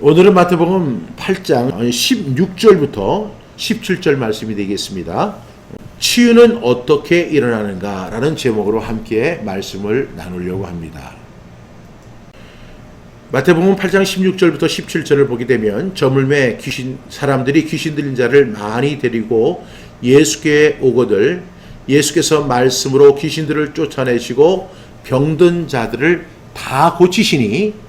오늘은 마태복음 8장 16절부터 17절 말씀이 되겠습니다. 치유는 어떻게 일어나는가 라는 제목으로 함께 말씀을 나누려고 합니다. 마태복음 8장 16절부터 17절을 보게 되면 저물매 사람들이 귀신 들린 자를 많이 데리고 예수께 오거들 예수께서 말씀으로 귀신들을 쫓아내시고 병든 자들을 다 고치시니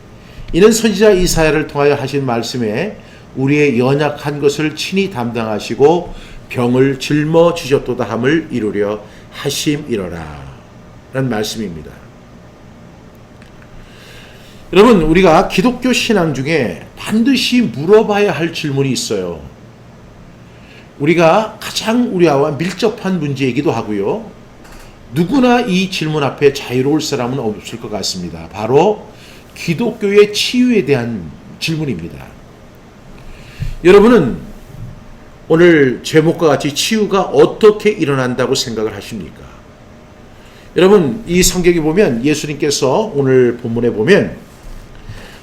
이는 선지자 이사야를 통하여 하신 말씀에 우리의 연약한 것을 친히 담당하시고 병을 짊어지셨도다 함을 이루려 하심이로라 라는 말씀입니다. 여러분, 우리가 기독교 신앙 중에 반드시 물어봐야 할 질문이 있어요. 우리가 가장 우리와 밀접한 문제이기도 하고요. 누구나 이 질문 앞에 자유로울 사람은 없을 것 같습니다. 바로 기독교의 치유에 대한 질문입니다. 여러분은 오늘 제목과 같이 치유가 어떻게 일어난다고 생각을 하십니까? 여러분, 이 성경에 보면 예수님께서 오늘 본문에 보면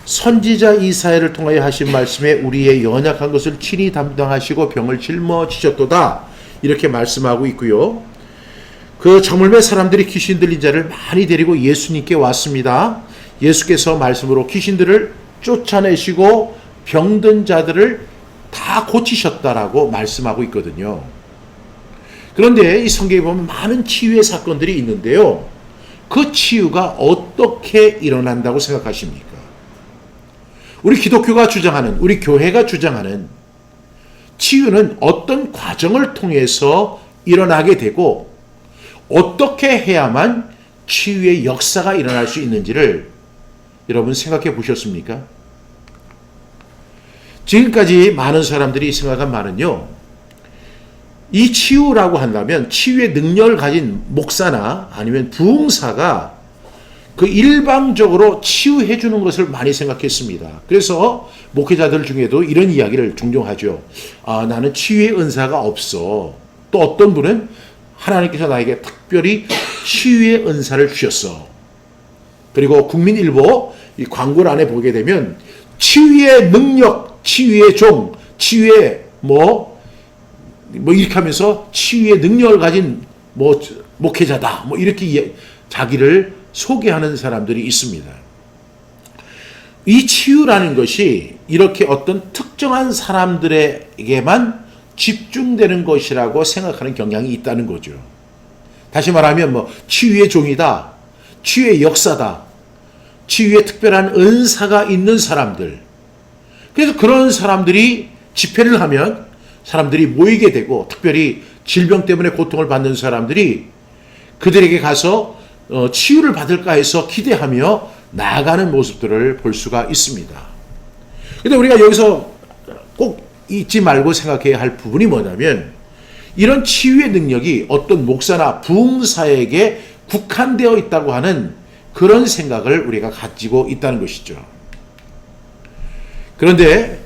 선지자 이사야를 통하여 하신 말씀에 우리의 연약한 것을 친히 담당하시고 병을 짊어지셨도다 이렇게 말씀하고 있고요. 그 저물매 사람들이 귀신 들린 자를 많이 데리고 예수님께 왔습니다. 예수께서 말씀으로 귀신들을 쫓아내시고 병든 자들을 다 고치셨다라고 말씀하고 있거든요. 그런데 이 성경에 보면 많은 치유의 사건들이 있는데요. 그 치유가 어떻게 일어난다고 생각하십니까? 우리 기독교가 주장하는, 우리 교회가 주장하는 치유는 어떤 과정을 통해서 일어나게 되고 어떻게 해야만 치유의 역사가 일어날 수 있는지를 여러분 생각해 보셨습니까? 지금까지 많은 사람들이 생각한 말은요, 이 치유라고 한다면 치유의 능력을 가진 목사나 아니면 부흥사가 그 일방적으로 치유해 주는 것을 많이 생각했습니다. 그래서 목회자들 중에도 이런 이야기를 종종 하죠. 나는 치유의 은사가 없어. 또 어떤 분은 하나님께서 나에게 특별히 치유의 은사를 주셨어. 그리고 국민일보 이 광고를 안에 보게 되면 치유의 능력, 치유의 종, 치유의 이렇게 하면서 치유의 능력을 가진 목회자다. 이렇게 자기를 소개하는 사람들이 있습니다. 이 치유라는 것이 이렇게 어떤 특정한 사람들에게만 집중되는 것이라고 생각하는 경향이 있다는 거죠. 다시 말하면 치유의 종이다, 치유의 역사다, 치유의 특별한 은사가 있는 사람들. 그래서 그런 사람들이 집회를 하면 사람들이 모이게 되고 특별히 질병 때문에 고통을 받는 사람들이 그들에게 가서 치유를 받을까 해서 기대하며 나아가는 모습들을 볼 수가 있습니다. 그런데 우리가 여기서 꼭 잊지 말고 생각해야 할 부분이 뭐냐면 이런 치유의 능력이 어떤 목사나 부흥사에게 국한되어 있다고 하는 그런 생각을 우리가 가지고 있다는 것이죠. 그런데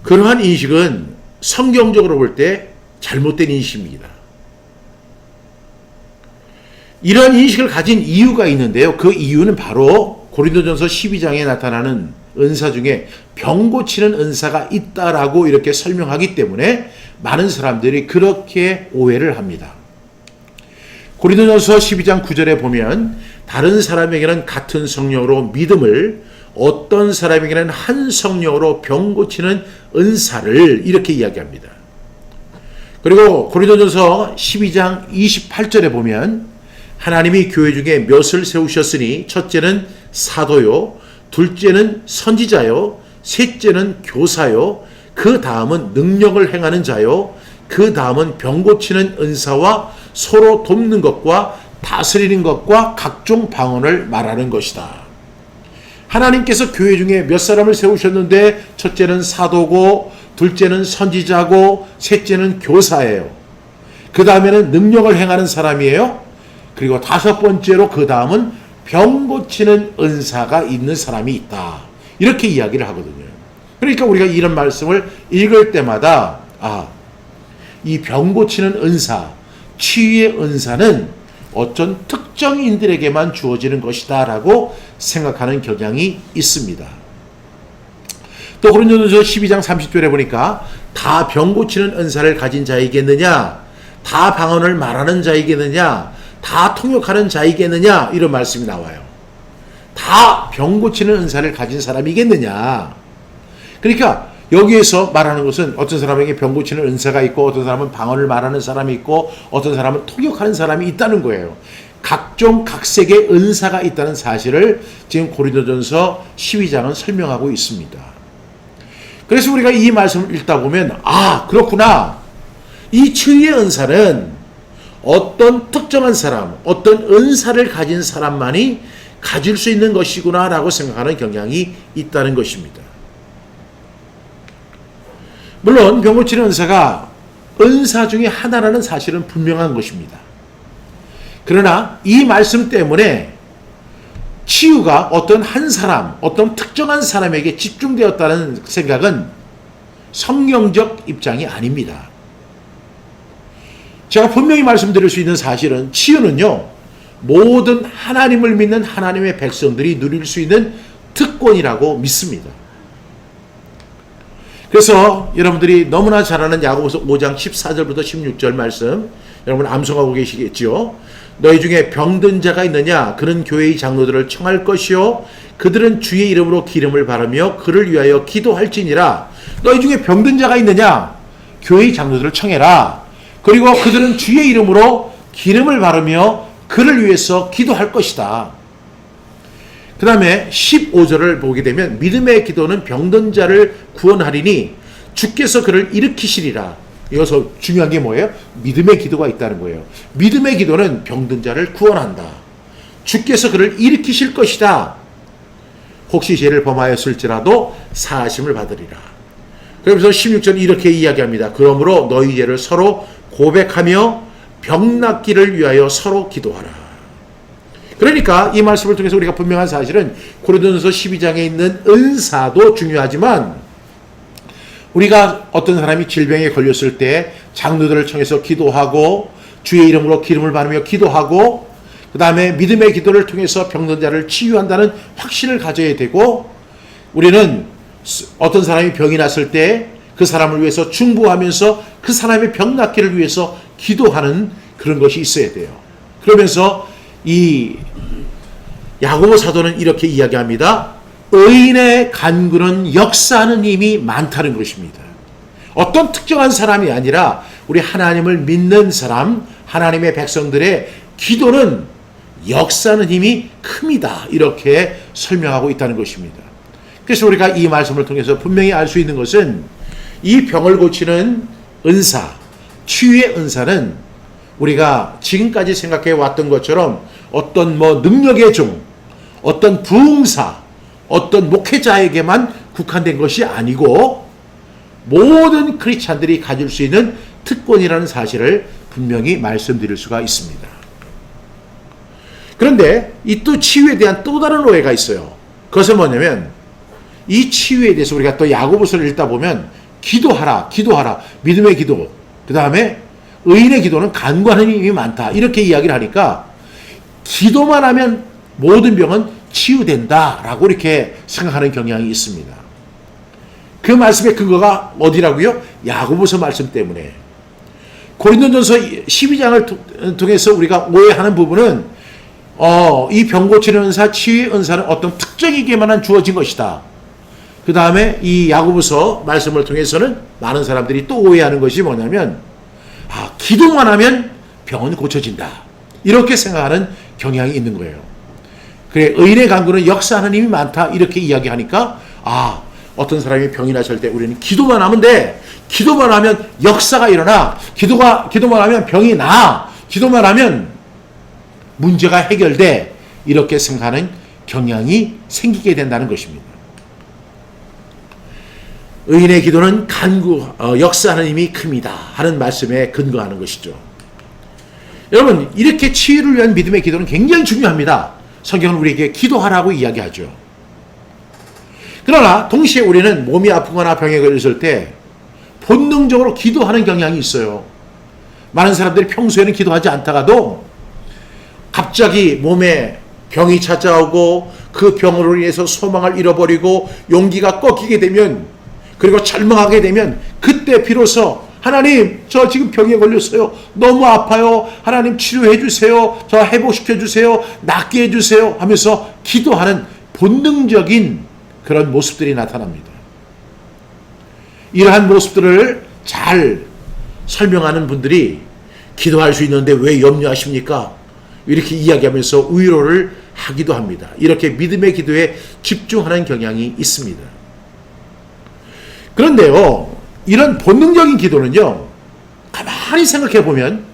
그러한 인식은 성경적으로 볼 때 잘못된 인식입니다. 이러한 인식을 가진 이유가 있는데요. 그 이유는 바로 고린도전서 12장에 나타나는 은사 중에 병 고치는 은사가 있다라고 이렇게 설명하기 때문에 많은 사람들이 그렇게 오해를 합니다. 고린도전서 12장 9절에 보면 다른 사람에게는 같은 성령으로 믿음을, 어떤 사람에게는 한 성령으로 병 고치는 은사를 이렇게 이야기합니다. 그리고 고린도전서 12장 28절에 보면 하나님이 교회 중에 몇을 세우셨으니 첫째는 사도요, 둘째는 선지자요, 셋째는 교사요, 그 다음은 능력을 행하는 자요, 그 다음은 병 고치는 은사와 서로 돕는 것과 다스리는 것과 각종 방언을 말하는 것이다. 하나님께서 교회 중에 몇 사람을 세우셨는데 첫째는 사도고 둘째는 선지자고 셋째는 교사예요. 그 다음에는 능력을 행하는 사람이에요. 그리고 다섯 번째로 그 다음은 병 고치는 은사가 있는 사람이 있다. 이렇게 이야기를 하거든요. 그러니까 우리가 이런 말씀을 읽을 때마다 이 병 고치는 은사, 치유의 은사는 어떤 특정인들에게만 주어지는 것이다 라고 생각하는 경향이 있습니다. 또 고린도전서 12장 30절에 보니까 다 병 고치는 은사를 가진 자이겠느냐, 다 방언을 말하는 자이겠느냐, 다 통역하는 자이겠느냐, 이런 말씀이 나와요. 다 병 고치는 은사를 가진 사람이겠느냐. 그러니까 여기에서 말하는 것은 어떤 사람에게 병 고치는 은사가 있고, 어떤 사람은 방언을 말하는 사람이 있고, 어떤 사람은 통역하는 사람이 있다는 거예요. 각종 각색의 은사가 있다는 사실을 지금 고린도전서 12장은 설명하고 있습니다. 그래서 우리가 이 말씀을 읽다 보면, 아, 그렇구나. 이 치유의 은사는 어떤 특정한 사람, 어떤 은사를 가진 사람만이 가질 수 있는 것이구나 라고 생각하는 경향이 있다는 것입니다. 물론 병 고치는 은사가 은사 중에 하나라는 사실은 분명한 것입니다. 그러나 이 말씀 때문에 치유가 어떤 한 사람, 어떤 특정한 사람에게 집중되었다는 생각은 성경적 입장이 아닙니다. 제가 분명히 말씀드릴 수 있는 사실은 치유는요, 모든 하나님을 믿는 하나님의 백성들이 누릴 수 있는 특권이라고 믿습니다. 그래서 여러분들이 너무나 잘 아는 야고보서 5장 14절부터 16절 말씀, 여러분 암송하고 계시겠지요. 너희 중에 병든 자가 있느냐? 그는 교회의 장로들을 청할 것이요, 그들은 주의 이름으로 기름을 바르며 그를 위하여 기도할지니라. 너희 중에 병든 자가 있느냐? 교회의 장로들을 청해라. 그리고 그들은 주의 이름으로 기름을 바르며 그를 위해서 기도할 것이다. 그 다음에 15절을 보게 되면 믿음의 기도는 병든 자를 구원하리니 주께서 그를 일으키시리라. 여기서 중요한 게 뭐예요? 믿음의 기도가 있다는 거예요. 믿음의 기도는 병든 자를 구원한다. 주께서 그를 일으키실 것이다. 혹시 죄를 범하였을지라도 사하심을 받으리라. 그러면서 16절 이렇게 이야기합니다. 그러므로 너희 죄를 서로 고백하며 병 낫기를 위하여 서로 기도하라. 그러니까 이 말씀을 통해서 우리가 분명한 사실은 고린도전서 12장에 있는 은사도 중요하지만, 우리가 어떤 사람이 질병에 걸렸을 때 장로들을 청해서 기도하고 주의 이름으로 기름을 바르며 기도하고, 그 다음에 믿음의 기도를 통해서 병든 자를 치유한다는 확신을 가져야 되고, 우리는 어떤 사람이 병이 났을 때 그 사람을 위해서 중보하면서 그 사람의 병 낫기를 위해서 기도하는 그런 것이 있어야 돼요. 그러면서 이 야고보 사도는 이렇게 이야기합니다. 의인의 간구는 역사하는 힘이 많다는 것입니다. 어떤 특정한 사람이 아니라 우리 하나님을 믿는 사람, 하나님의 백성들의 기도는 역사하는 힘이 큽니다. 이렇게 설명하고 있다는 것입니다. 그래서 우리가 이 말씀을 통해서 분명히 알 수 있는 것은 이 병을 고치는 은사, 치유의 은사는 우리가 지금까지 생각해 왔던 것처럼 어떤 능력의 종, 어떤 부흥사, 어떤 목회자에게만 국한된 것이 아니고 모든 크리스찬들이 가질 수 있는 특권이라는 사실을 분명히 말씀드릴 수가 있습니다. 그런데 이 또 치유에 대한 또 다른 오해가 있어요. 그것은 뭐냐면, 이 치유에 대해서 우리가 또 야고보서를 읽다 보면 기도하라, 기도하라, 믿음의 기도, 그 다음에 의인의 기도는 간구하는 힘이 많다, 이렇게 이야기를 하니까 기도만 하면 모든 병은 치유된다라고 이렇게 생각하는 경향이 있습니다. 그 말씀의 근거가 어디라고요? 야고보서 말씀 때문에. 고린도전서 12장을 통해서 우리가 오해하는 부분은 이 병 고치는 은사, 치유의 은사는 어떤 특정에게만 주어진 것이다. 그 다음에 이 야고보서 말씀을 통해서는 많은 사람들이 또 오해하는 것이 뭐냐면, 기도만 하면 병은 고쳐진다, 이렇게 생각하는 경향이 있는 거예요. 그래, 의인의 간구는 역사하는 힘이 많다, 이렇게 이야기하니까, 어떤 사람이 병이 났을 때 우리는 기도만 하면 돼. 기도만 하면 역사가 일어나. 기도만 하면 병이 나. 기도만 하면 문제가 해결돼. 이렇게 생각하는 경향이 생기게 된다는 것입니다. 의인의 기도는 역사하는 힘이 큽니다 하는 말씀에 근거하는 것이죠. 여러분, 이렇게 치유를 위한 믿음의 기도는 굉장히 중요합니다. 성경은 우리에게 기도하라고 이야기하죠. 그러나 동시에 우리는 몸이 아프거나 병에 걸렸을 때 본능적으로 기도하는 경향이 있어요. 많은 사람들이 평소에는 기도하지 않다가도 갑자기 몸에 병이 찾아오고 그 병으로 인해서 소망을 잃어버리고 용기가 꺾이게 되면, 그리고 절망하게 되면, 그때 비로소 하나님, 저 지금 병에 걸렸어요. 너무 아파요. 하나님 치료해 주세요. 저 회복시켜 주세요. 낫게 해 주세요. 하면서 기도하는 본능적인 그런 모습들이 나타납니다. 이러한 모습들을 잘 설명하는 분들이 기도할 수 있는데 왜 염려하십니까? 이렇게 이야기하면서 위로를 하기도 합니다. 이렇게 믿음의 기도에 집중하는 경향이 있습니다. 그런데요, 이런 본능적인 기도는요, 가만히 생각해 보면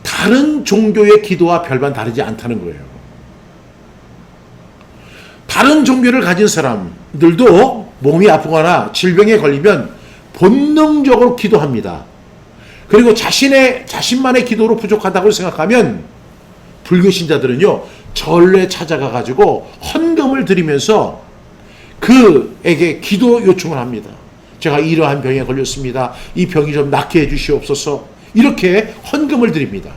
다른 종교의 기도와 별반 다르지 않다는 거예요. 다른 종교를 가진 사람들도 몸이 아프거나 질병에 걸리면 본능적으로 기도합니다. 그리고 자신만의 기도로 부족하다고 생각하면 불교 신자들은요, 절에 찾아가 가지고 헌금을 드리면서 그에게 기도 요청을 합니다. 제가 이러한 병에 걸렸습니다. 이 병이 좀 낫게 해 주시옵소서. 이렇게 헌금을 드립니다.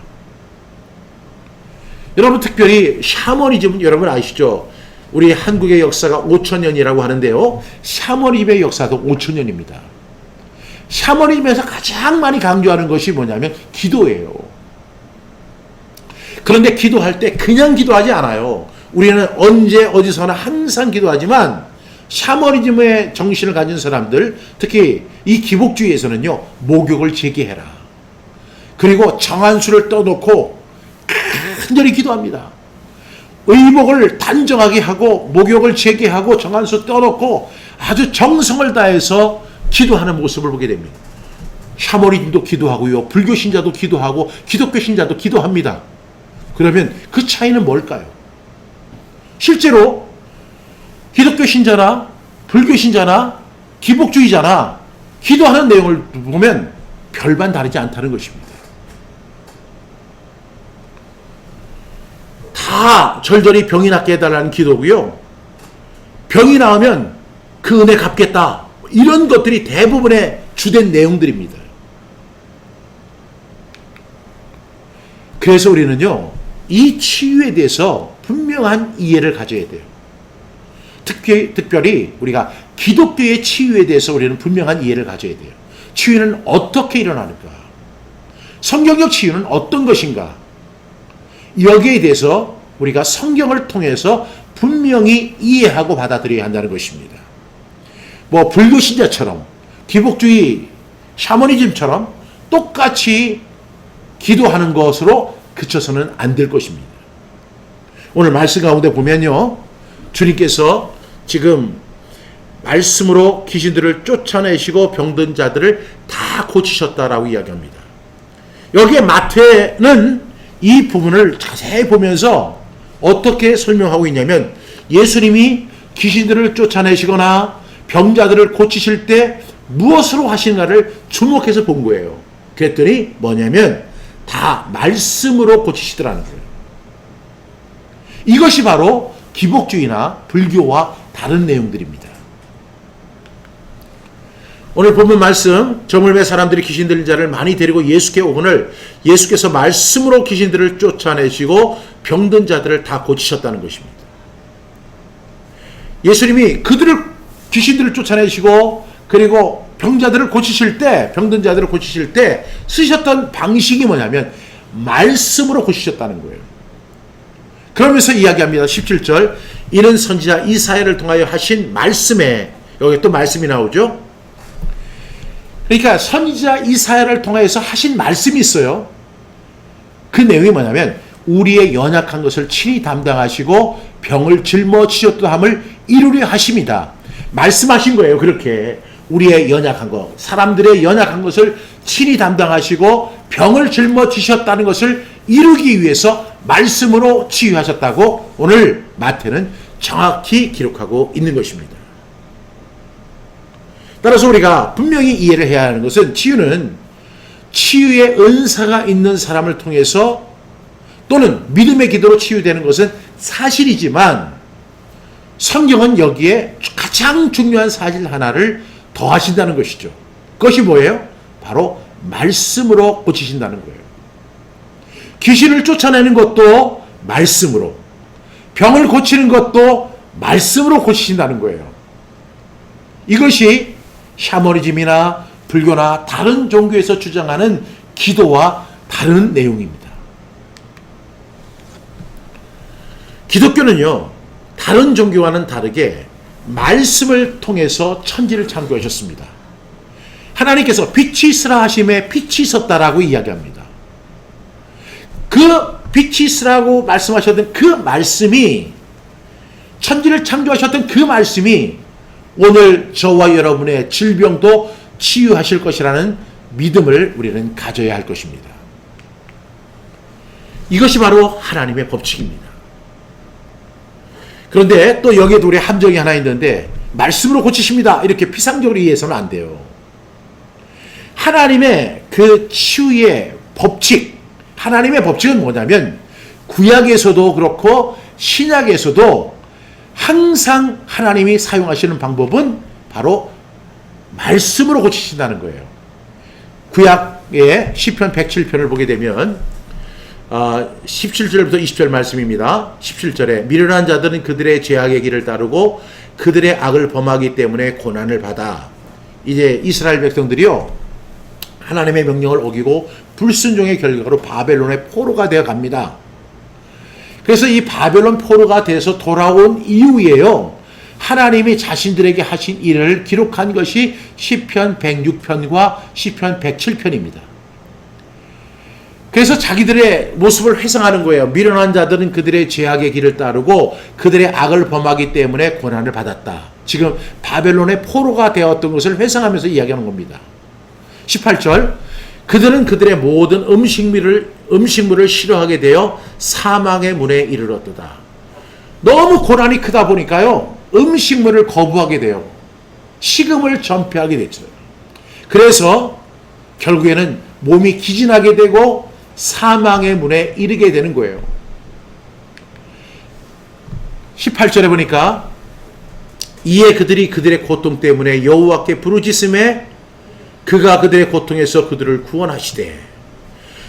여러분, 특별히 샤머니즘은 여러분 아시죠? 우리 한국의 역사가 5,000년이라고 하는데요, 샤머니즘의 역사도 5,000년입니다. 샤머니즘에서 가장 많이 강조하는 것이 뭐냐면 기도예요. 그런데 기도할 때 그냥 기도하지 않아요. 우리는 언제 어디서나 항상 기도하지만 샤머니즘의 정신을 가진 사람들, 특히 이 기복주의에서는요, 목욕을 제기해라. 그리고 정한수를 떠놓고 간절히 기도합니다. 의복을 단정하게 하고 목욕을 제기하고 정한수 떠놓고 아주 정성을 다해서 기도하는 모습을 보게 됩니다. 샤머니즘도 기도하고요, 불교 신자도 기도하고 기독교 신자도 기도합니다. 그러면 그 차이는 뭘까요? 실제로 기독교 신자나 불교 신자나 기복주의자나 기도하는 내용을 보면 별반 다르지 않다는 것입니다. 다 절절히 병이 낫게 해달라는 기도고요, 병이 나으면 그 은혜 갚겠다, 이런 것들이 대부분의 주된 내용들입니다. 그래서 우리는요, 이 치유에 대해서 분명한 이해를 가져야 돼요. 특별히 우리가 기독교의 치유에 대해서 우리는 분명한 이해를 가져야 돼요. 치유는 어떻게 일어나는가? 성경적 치유는 어떤 것인가? 여기에 대해서 우리가 성경을 통해서 분명히 이해하고 받아들여야 한다는 것입니다. 뭐 불교 신자처럼 기복주의 샤머니즘처럼 똑같이 기도하는 것으로 그쳐서는 안 될 것입니다. 오늘 말씀 가운데 보면요, 주님께서 지금 말씀으로 귀신들을 쫓아내시고 병든 자들을 다 고치셨다라고 이야기합니다. 여기에 마태는 이 부분을 자세히 보면서 어떻게 설명하고 있냐면, 예수님이 귀신들을 쫓아내시거나 병자들을 고치실 때 무엇으로 하시는가를 주목해서 본 거예요. 그랬더니 뭐냐면 다 말씀으로 고치시더라는 거예요. 이것이 바로 기복주의나 불교와 다른 내용들입니다. 오늘 본문 말씀, 저물매 사람들이 귀신 들린 자를 많이 데리고 예수께 오거늘 예수께서 말씀으로 귀신들을 쫓아내시고 병든 자들을 다 고치셨다는 것입니다. 예수님이 귀신들을 쫓아내시고 그리고 병자들을 고치실 때, 병든 자들을 고치실 때 쓰셨던 방식이 뭐냐면 말씀으로 고치셨다는 거예요. 그러면서 이야기합니다. 17절, 이는 선지자 이사야를 통하여 하신 말씀에, 여기 또 말씀이 나오죠. 그러니까 선지자 이사야를 통해서 하신 말씀이 있어요. 그 내용이 뭐냐면 우리의 연약한 것을 친히 담당하시고 병을 짊어지셨다 함을 이루려 하심이다. 말씀하신 거예요. 그렇게 우리의 연약한 것, 사람들의 연약한 것을 친히 담당하시고 병을 짊어지셨다는 것을 이루기 위해서 말씀으로 치유하셨다고 오늘 마태는 정확히 기록하고 있는 것입니다. 따라서 우리가 분명히 이해를 해야 하는 것은, 치유는 치유의 은사가 있는 사람을 통해서 또는 믿음의 기도로 치유되는 것은 사실이지만, 성경은 여기에 가장 중요한 사실 하나를 더하신다는 것이죠. 그것이 뭐예요? 바로 말씀으로 고치신다는 거예요. 귀신을 쫓아내는 것도 말씀으로, 병을 고치는 것도 말씀으로 고치신다는 거예요. 이것이 샤머니즘이나 불교나 다른 종교에서 주장하는 기도와 다른 내용입니다. 기독교는요, 다른 종교와는 다르게 말씀을 통해서 천지를 창조하셨습니다. 하나님께서 빛이 있으라 하심에 빛이 있었다라고 이야기합니다. 그 빛이 있으라고 말씀하셨던 그 말씀이, 천지를 창조하셨던 그 말씀이 오늘 저와 여러분의 질병도 치유하실 것이라는 믿음을 우리는 가져야 할 것입니다. 이것이 바로 하나님의 법칙입니다. 그런데 또 여기에도 우리 함정이 하나 있는데, 말씀으로 고치십니다 이렇게 피상적으로 이해해서는 안 돼요. 하나님의 그 치유의 법칙, 하나님의 법칙은 뭐냐면 구약에서도 그렇고 신약에서도 항상 하나님이 사용하시는 방법은 바로 말씀으로 고치신다는 거예요. 구약의 시편 107편을 보게 되면 17절부터 20절 말씀입니다. 17절에 미련한 자들은 그들의 죄악의 길을 따르고 그들의 악을 범하기 때문에 고난을 받아. 이제 이스라엘 백성들이요, 하나님의 명령을 어기고 불순종의 결과로 바벨론의 포로가 되어 갑니다. 그래서 이 바벨론 포로가 돼서 돌아온 이후에요, 하나님이 자신들에게 하신 일을 기록한 것이 시편 106편과 시편 107편입니다. 그래서 자기들의 모습을 회상하는 거예요. 미련한 자들은 그들의 죄악의 길을 따르고 그들의 악을 범하기 때문에 고난을 받았다. 지금 바벨론의 포로가 되었던 것을 회상하면서 이야기하는 겁니다. 18절, 그들은 그들의 모든 음식물을 싫어하게 되어 사망의 문에 이르렀도다. 너무 고난이 크다 보니까요, 음식물을 거부하게 돼요. 식음을 전폐하게 됐죠. 그래서 결국에는 몸이 기진하게 되고 사망의 문에 이르게 되는 거예요. 18절에 보니까 이에 그들이 그들의 고통 때문에 여호와께 부르짖음에 그가 그들의 고통에서 그들을 구원하시되.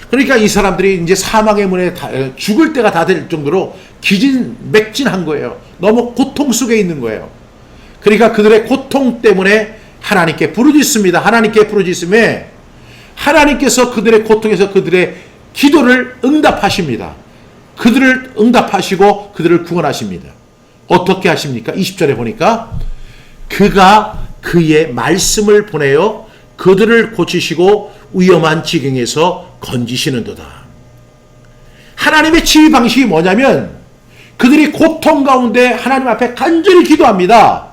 그러니까 이 사람들이 이제 사망의 문에 죽을 때가 다 될 정도로 기진맥진한 거예요. 너무 고통 속에 있는 거예요. 그러니까 그들의 고통 때문에 하나님께 부르짖습니다. 하나님께 부르짖음에 하나님께서 그들의 고통에서 그들의 기도를 응답하십니다. 그들을 응답하시고 그들을 구원하십니다. 어떻게 하십니까? 20절에 보니까 그가 그의 말씀을 보내어 그들을 고치시고 위험한 지경에서 건지시는도다. 하나님의 치유 방식이 뭐냐면 그들이 고통 가운데 하나님 앞에 간절히 기도합니다.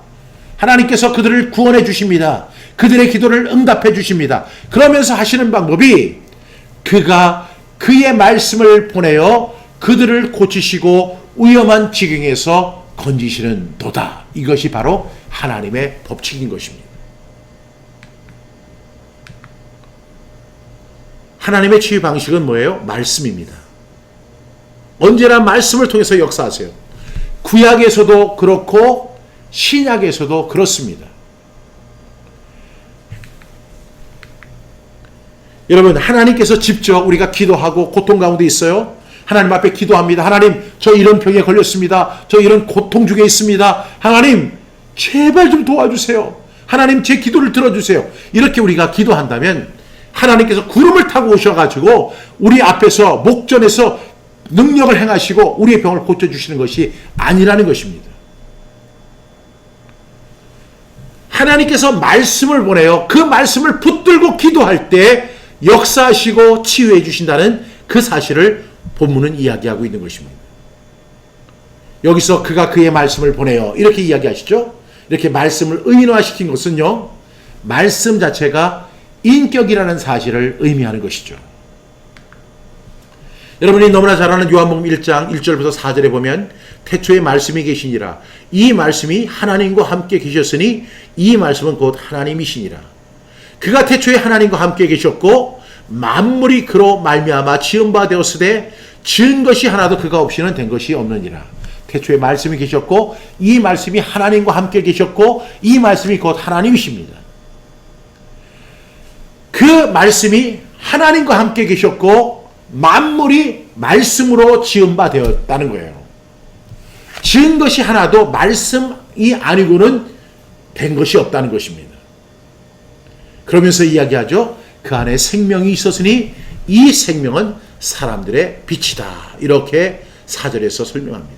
하나님께서 그들을 구원해 주십니다. 그들의 기도를 응답해 주십니다. 그러면서 하시는 방법이 그가 그의 말씀을 보내어 그들을 고치시고 위험한 지경에서 건지시는 도다. 이것이 바로 하나님의 법칙인 것입니다. 하나님의 치유 방식은 뭐예요? 말씀입니다. 언제나 말씀을 통해서 역사하세요. 구약에서도 그렇고 신약에서도 그렇습니다. 여러분, 하나님께서 직접 우리가 기도하고 고통 가운데 있어요. 하나님 앞에 기도합니다. 하나님, 저 이런 병에 걸렸습니다. 저 이런 고통 중에 있습니다. 하나님, 제발 좀 도와주세요. 하나님, 제 기도를 들어주세요. 이렇게 우리가 기도한다면 하나님께서 구름을 타고 오셔가지고 우리 앞에서 목전에서 능력을 행하시고 우리의 병을 고쳐주시는 것이 아니라는 것입니다. 하나님께서 말씀을 보내요. 그 말씀을 붙들고 기도할 때 역사하시고 치유해 주신다는 그 사실을 본문은 이야기하고 있는 것입니다. 여기서 그가 그의 말씀을 보내요. 이렇게 이야기하시죠. 이렇게 말씀을 의인화시킨 것은요, 말씀 자체가 인격이라는 사실을 의미하는 것이죠. 여러분이 너무나 잘 아는 요한복음 1장 1절부터 4절에 보면 태초에 말씀이 계시니라. 이 말씀이 하나님과 함께 계셨으니 이 말씀은 곧 하나님이시니라. 그가 태초에 하나님과 함께 계셨고 만물이 그로 말미암아 지은 바 되었으되 지은 것이 하나도 그가 없이는 된 것이 없느니라. 태초에 말씀이 계셨고 이 말씀이 하나님과 함께 계셨고 이 말씀이 곧 하나님이십니다. 그 말씀이 하나님과 함께 계셨고 만물이 말씀으로 지은 바 되었다는 거예요. 지은 것이 하나도 말씀이 아니고는 된 것이 없다는 것입니다. 그러면서 이야기하죠. 그 안에 생명이 있었으니 이 생명은 사람들의 빛이다. 이렇게 4절에서 설명합니다.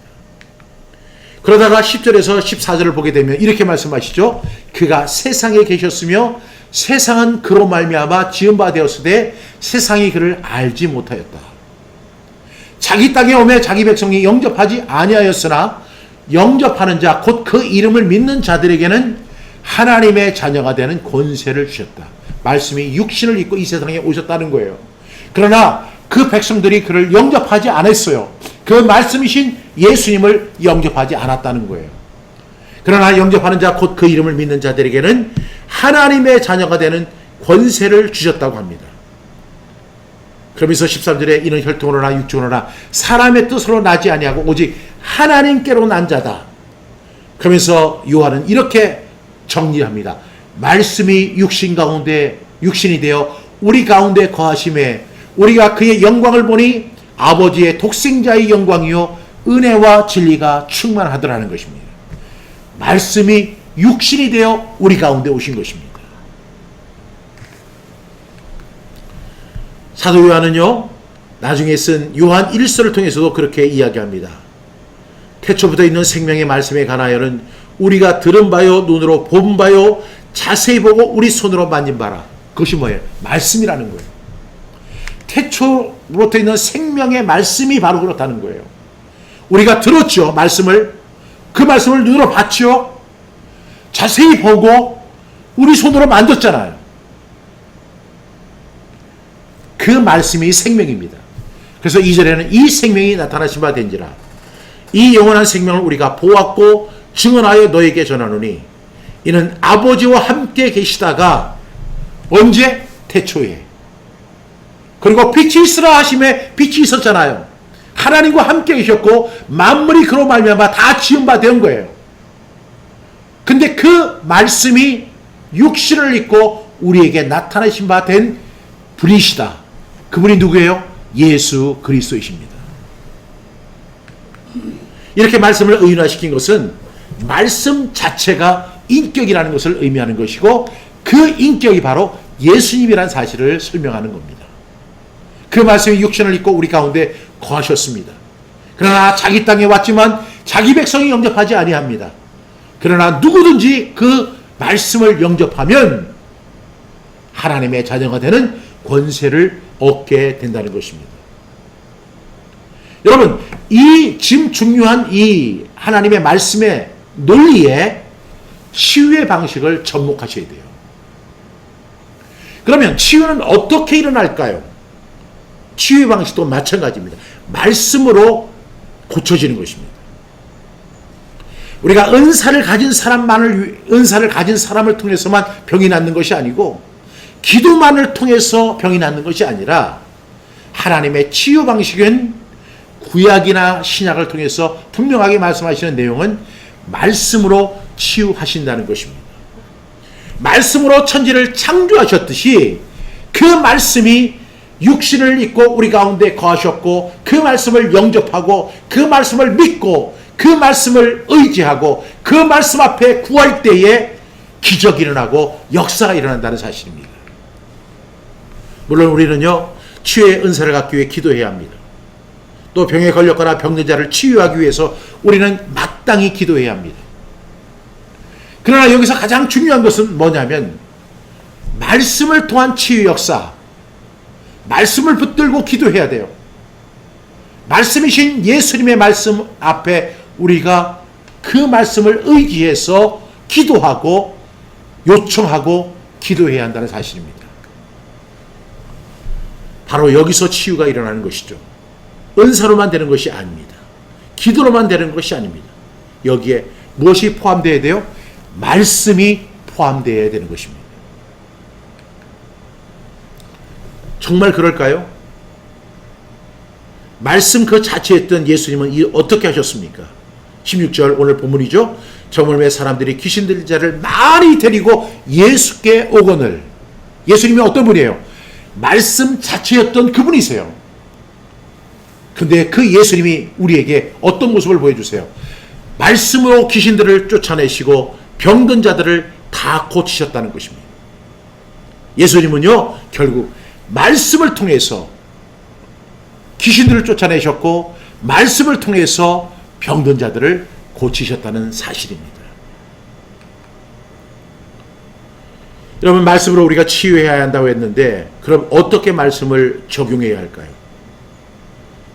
그러다가 10절에서 14절을 보게 되면 이렇게 말씀하시죠. 그가 세상에 계셨으며 세상은 그로 말미암아 지은 바 되었으되 세상이 그를 알지 못하였다. 자기 땅에 오매 자기 백성이 영접하지 아니하였으나 영접하는 자 곧 그 이름을 믿는 자들에게는 하나님의 자녀가 되는 권세를 주셨다. 말씀이 육신을 입고 이 세상에 오셨다는 거예요. 그러나 그 백성들이 그를 영접하지 않았어요. 그 말씀이신 예수님을 영접하지 않았다는 거예요. 그러나 영접하는 자 곧 그 이름을 믿는 자들에게는 하나님의 자녀가 되는 권세를 주셨다고 합니다. 그러면서 13절에 이는 혈통으로나 육종으로나 사람의 뜻으로 나지 아니하고 오직 하나님께로 난 자다. 그러면서 요한은 이렇게 정리합니다. 말씀이 육신이 되어 우리 가운데 거하심에 우리가 그의 영광을 보니 아버지의 독생자의 영광이요 은혜와 진리가 충만하더라는 것입니다. 말씀이 육신이 되어 우리 가운데 오신 것입니다. 사도 요한은요, 나중에 쓴 요한 1서를 통해서도 그렇게 이야기합니다. 태초부터 있는 생명의 말씀에 관하여는 우리가 들은 바요, 눈으로 본 바요, 자세히 보고 우리 손으로 만진 바라. 그것이 뭐예요? 말씀이라는 거예요. 태초부터 있는 생명의 말씀이 바로 그렇다는 거예요. 우리가 들었죠, 말씀을. 그 말씀을 눈으로 봤죠. 자세히 보고 우리 손으로 만졌잖아요. 그 말씀이 생명입니다. 그래서 2절에는 이 생명이 나타나신 바 된지라. 이 영원한 생명을 우리가 보았고 증언하여 너에게 전하노니 이는 아버지와 함께 계시다가 언제? 태초에. 그리고 빛이 있으라 하심에 빛이 있었잖아요. 하나님과 함께 계셨고 만물이 그로 말미암아 다 지은 바 된 거예요. 근데 그 말씀이 육신을 입고 우리에게 나타나신 바 된 분이시다. 그분이 누구예요? 예수 그리스도이십니다. 이렇게 말씀을 의인화시킨 것은 말씀 자체가 인격이라는 것을 의미하는 것이고 그 인격이 바로 예수님이라는 사실을 설명하는 겁니다. 그 말씀이 육신을 입고 우리 가운데 거하셨습니다. 그러나 자기 땅에 왔지만 자기 백성이 영접하지 아니합니다. 그러나 누구든지 그 말씀을 영접하면 하나님의 자녀가 되는 권세를 얻게 된다는 것입니다. 여러분, 이 지금 중요한 이 하나님의 말씀의 논리에 치유의 방식을 접목하셔야 돼요. 그러면 치유는 어떻게 일어날까요? 치유의 방식도 마찬가지입니다. 말씀으로 고쳐지는 것입니다. 우리가 은사를 가진 사람을 통해서만 병이 낫는 것이 아니고 기도만을 통해서 병이 낫는 것이 아니라 하나님의 치유 방식은 구약이나 신약을 통해서 분명하게 말씀하시는 내용은 말씀으로 치유하신다는 것입니다. 말씀으로 천지를 창조하셨듯이 그 말씀이 육신을 입고 우리 가운데 거하셨고 그 말씀을 영접하고 그 말씀을 믿고 그 말씀을 의지하고 그 말씀 앞에 구할 때에 기적이 일어나고 역사가 일어난다는 사실입니다. 물론 우리는요, 치유의 은사를 갖기 위해 기도해야 합니다. 또 병에 걸렸거나 병든 자를 치유하기 위해서 우리는 마땅히 기도해야 합니다. 그러나 여기서 가장 중요한 것은 뭐냐면 말씀을 통한 치유 역사, 말씀을 붙들고 기도해야 돼요. 말씀이신 예수님의 말씀 앞에 우리가 그 말씀을 의지해서 기도하고 요청하고 기도해야 한다는 사실입니다. 바로 여기서 치유가 일어나는 것이죠. 은사로만 되는 것이 아닙니다. 기도로만 되는 것이 아닙니다. 여기에 무엇이 포함되어야 돼요? 말씀이 포함되어야 되는 것입니다. 정말 그럴까요? 말씀 그 자체였던 예수님은 어떻게 하셨습니까? 16절 오늘 본문이죠. 저물매 사람들이 귀신 들린 자를 많이 데리고 예수께 오거늘. 예수님이 어떤 분이에요? 말씀 자체였던 그분이세요. 근데 그 예수님이 우리에게 어떤 모습을 보여주세요? 말씀으로 귀신들을 쫓아내시고 병든 자들을 다 고치셨다는 것입니다. 예수님은요, 결국 말씀을 통해서 귀신들을 쫓아내셨고 말씀을 통해서 병든 자들을 고치셨다는 사실입니다. 여러분, 말씀으로 우리가 치유해야 한다고 했는데 그럼 어떻게 말씀을 적용해야 할까요?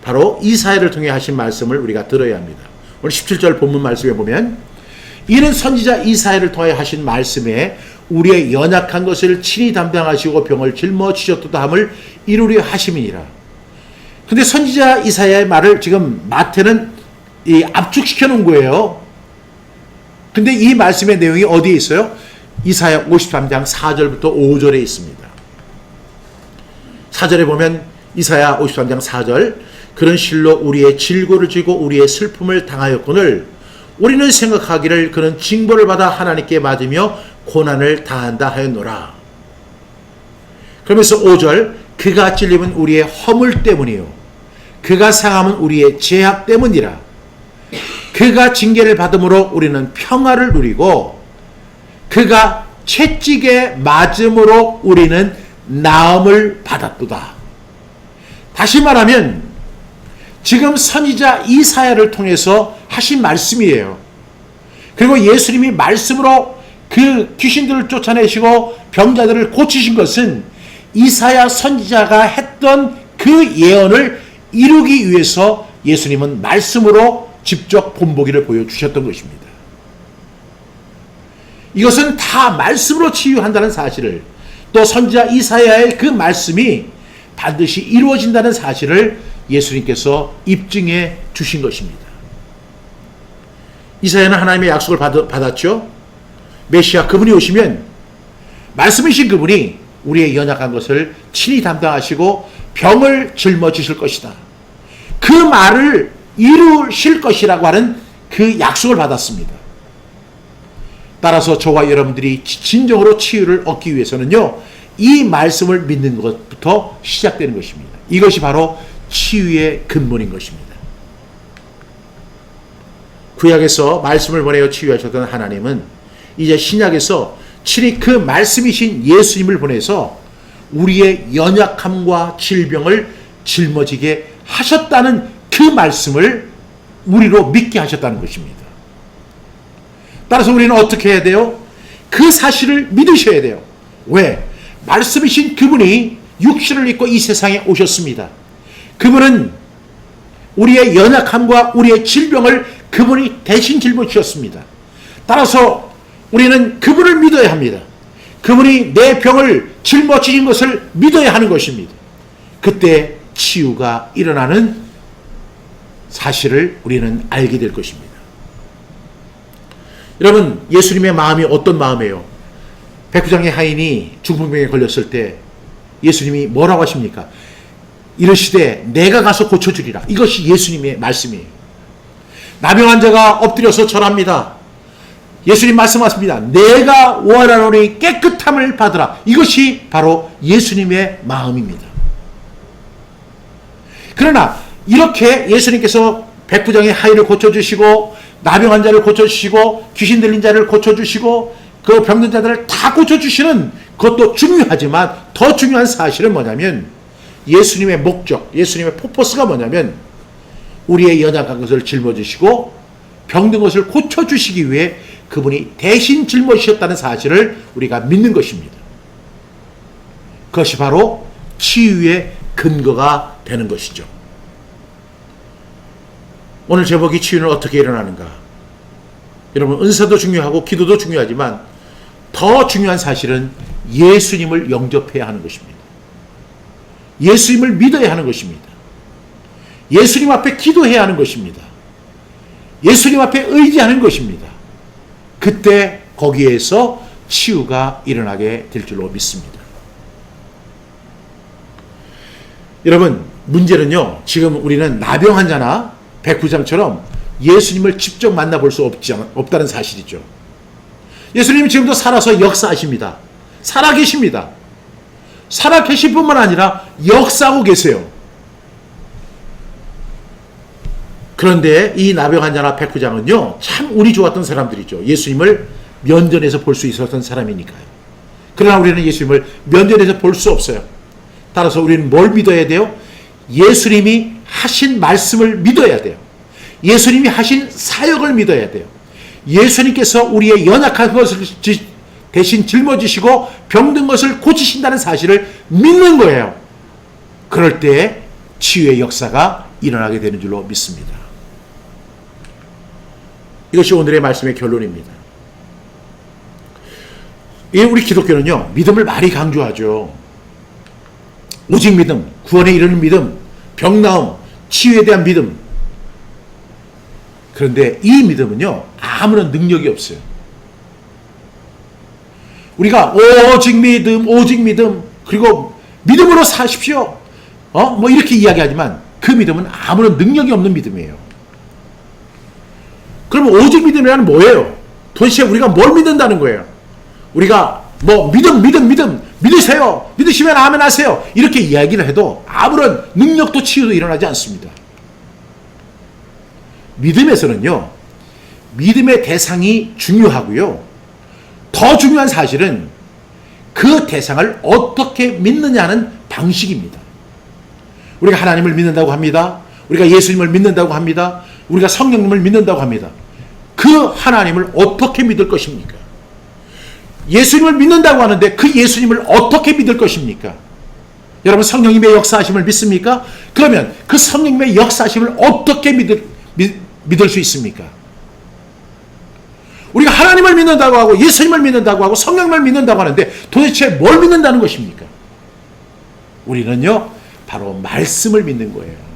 바로 이사야를 통해 하신 말씀을 우리가 들어야 합니다. 오늘 17절 본문 말씀에 보면 이는 선지자 이사야를 통해 하신 말씀에 우리의 연약한 것을 친히 담당하시고 병을 짊어지셨도다 함을 이루려 하심이니라. 근데 선지자 이사야의 말을 지금 마태는 압축시켜 놓은 거예요. 근데 이 말씀의 내용이 어디에 있어요? 이사야 53장 4절부터 5절에 있습니다. 4절에 보면 이사야 53장 4절 그런 실로 우리의 질고를 지고 우리의 슬픔을 당하였거늘 우리는 생각하기를 그는 징벌을 받아 하나님께 맞으며 고난을 당한다 하였노라. 그러면서 5절 그가 찔림은 우리의 허물 때문이요 그가 상함은 우리의 죄악 때문이라. 그가 징계를 받음으로 우리는 평화를 누리고 그가 채찍에 맞음으로 우리는 나음을 받았도다. 다시 말하면 지금 선지자 이사야를 통해서 하신 말씀이에요. 그리고 예수님이 말씀으로 그 귀신들을 쫓아내시고 병자들을 고치신 것은 이사야 선지자가 했던 그 예언을 이루기 위해서 예수님은 말씀으로 직접 본보기를 보여주셨던 것입니다. 이것은 다 말씀으로 치유한다는 사실을, 또 선지자 이사야의 그 말씀이 반드시 이루어진다는 사실을 예수님께서 입증해 주신 것입니다. 이사야는 하나님의 약속을 받았죠. 메시아 그분이 오시면 말씀이신 그분이 우리의 연약한 것을 친히 담당하시고 병을 짊어지실 것이다. 그 말을 이루실 것이라고 하는 그 약속을 받았습니다. 따라서 저와 여러분들이 진정으로 치유를 얻기 위해서는요, 이 말씀을 믿는 것부터 시작되는 것입니다. 이것이 바로 치유의 근본인 것입니다. 구약에서 말씀을 보내어 치유하셨던 하나님은 이제 신약에서 친히 그 말씀이신 예수님을 보내서 우리의 연약함과 질병을 짊어지게 하셨다는 그 말씀을 우리로 믿게 하셨다는 것입니다. 따라서 우리는 어떻게 해야 돼요? 그 사실을 믿으셔야 돼요. 왜? 말씀이신 그분이 육신을 입고 이 세상에 오셨습니다. 그분은 우리의 연약함과 우리의 질병을 그분이 대신 짊어지셨습니다. 따라서 우리는 그분을 믿어야 합니다. 그분이 내 병을 짊어지신 것을 믿어야 하는 것입니다. 그때 치유가 일어나는 사실을 우리는 알게 될 것입니다. 여러분, 예수님의 마음이 어떤 마음이에요? 백부장의 하인이 중풍병에 걸렸을 때 예수님이 뭐라고 하십니까? 이르시되 내가 가서 고쳐주리라. 이것이 예수님의 말씀이에요. 나병 환자가 엎드려서 절합니다. 예수님 말씀하십니다. 내가 원하노니 깨끗함을 받으라. 이것이 바로 예수님의 마음입니다. 그러나 이렇게 예수님께서 백부장의 하인을 고쳐주시고 나병 환자를 고쳐주시고 귀신 들린 자를 고쳐주시고 그 병든 자들을 다 고쳐주시는 그것도 중요하지만 더 중요한 사실은 뭐냐면 예수님의 목적, 예수님의 포커스가 뭐냐면 우리의 연약한 것을 짊어지시고 병든 것을 고쳐주시기 위해 그분이 대신 짊어지셨다는 사실을 우리가 믿는 것입니다. 그것이 바로 치유의 근거가 되는 것이죠. 오늘 제목이 치유는 어떻게 일어나는가? 여러분, 은사도 중요하고 기도도 중요하지만 더 중요한 사실은 예수님을 영접해야 하는 것입니다. 예수님을 믿어야 하는 것입니다. 예수님 앞에 기도해야 하는 것입니다. 예수님 앞에 의지하는 것입니다. 그때 거기에서 치유가 일어나게 될 줄로 믿습니다. 여러분, 문제는요, 지금 우리는 나병 환자나 백부장처럼 예수님을 직접 만나볼 수 없다는 사실이죠. 예수님이 지금도 살아서 역사하십니다. 살아계십니다. 살아계실 뿐만 아니라 역사하고 계세요. 그런데 이 나병 환자나 백부장은요, 참 운이 좋았던 사람들이죠. 예수님을 면전에서 볼 수 있었던 사람이니까요. 그러나 우리는 예수님을 면전에서 볼 수 없어요. 따라서 우리는 뭘 믿어야 돼요? 예수님이 하신 말씀을 믿어야 돼요. 예수님이 하신 사역을 믿어야 돼요. 예수님께서 우리의 연약한 것을 대신 짊어지시고 병든 것을 고치신다는 사실을 믿는 거예요. 그럴 때 치유의 역사가 일어나게 되는 줄로 믿습니다. 이것이 오늘의 말씀의 결론입니다. 우리 기독교는요, 믿음을 많이 강조하죠. 오직 믿음, 구원에 이르는 믿음, 병나음, 치유에 대한 믿음. 그런데 이 믿음은요, 아무런 능력이 없어요. 우리가 오직 믿음, 그리고 믿음으로 사십시오. 뭐 이렇게 이야기하지만 그 믿음은 아무런 능력이 없는 믿음이에요. 그러면 오직 믿음이란 뭐예요? 도대체 우리가 뭘 믿는다는 거예요? 우리가 뭐 믿음 믿으세요. 믿으시면 아멘 하세요. 이렇게 이야기를 해도 아무런 능력도 치유도 일어나지 않습니다. 믿음에서는요, 믿음의 대상이 중요하고요. 더 중요한 사실은 그 대상을 어떻게 믿느냐는 방식입니다. 우리가 하나님을 믿는다고 합니다. 우리가 예수님을 믿는다고 합니다. 우리가 성령님을 믿는다고 합니다. 그 하나님을 어떻게 믿을 것입니까? 예수님을 믿는다고 하는데 그 예수님을 어떻게 믿을 것입니까? 여러분, 성령님의 역사하심을 믿습니까? 그러면 그 성령님의 역사하심을 어떻게 믿을 수 있습니까? 우리가 하나님을 믿는다고 하고 예수님을 믿는다고 하고 성령님을 믿는다고 하는데 도대체 뭘 믿는다는 것입니까? 우리는요, 바로 말씀을 믿는 거예요.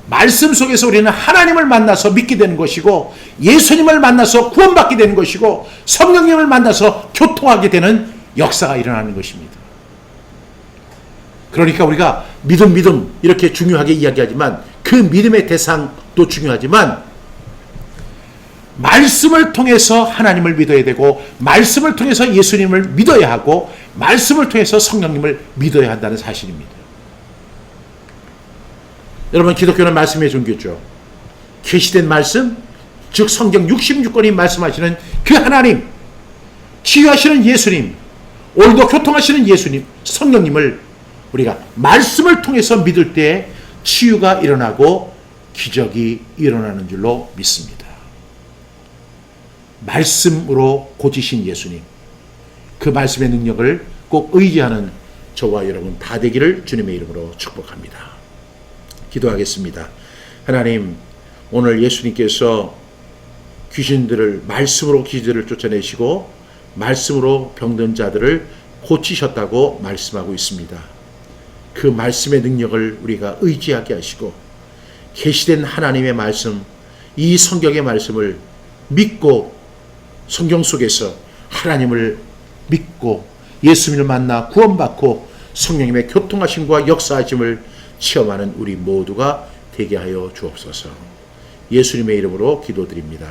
말씀 속에서 우리는 하나님을 만나서 믿게 되는 것이고, 예수님을 만나서 구원받게 되는 것이고, 성령님을 만나서 교통하게 되는 역사가 일어나는 것입니다. 그러니까 우리가 믿음 이렇게 중요하게 이야기하지만 그 믿음의 대상도 중요하지만 말씀을 통해서 하나님을 믿어야 되고, 말씀을 통해서 예수님을 믿어야 하고, 말씀을 통해서 성령님을 믿어야 한다는 사실입니다. 여러분, 기독교는 말씀의 종교죠. 계시된 말씀, 즉 성경 66권이 말씀하시는 그 하나님, 치유하시는 예수님, 오늘도 교통하시는 예수님, 성령님을 우리가 말씀을 통해서 믿을 때 치유가 일어나고 기적이 일어나는 줄로 믿습니다. 말씀으로 고치신 예수님, 그 말씀의 능력을 꼭 의지하는 저와 여러분 다 되기를 주님의 이름으로 축복합니다. 기도하겠습니다. 하나님, 오늘 예수님께서 귀신들을 말씀으로 귀신들을 쫓아내시고 말씀으로 병든 자들을 고치셨다고 말씀하고 있습니다. 그 말씀의 능력을 우리가 의지하게 하시고 계시된 하나님의 말씀, 이 성경의 말씀을 믿고 성경 속에서 하나님을 믿고 예수님을 만나 구원받고 성령님의 교통하심과 역사하심을 체험하는 우리 모두가 되게 하여 주옵소서. 예수님의 이름으로 기도드립니다.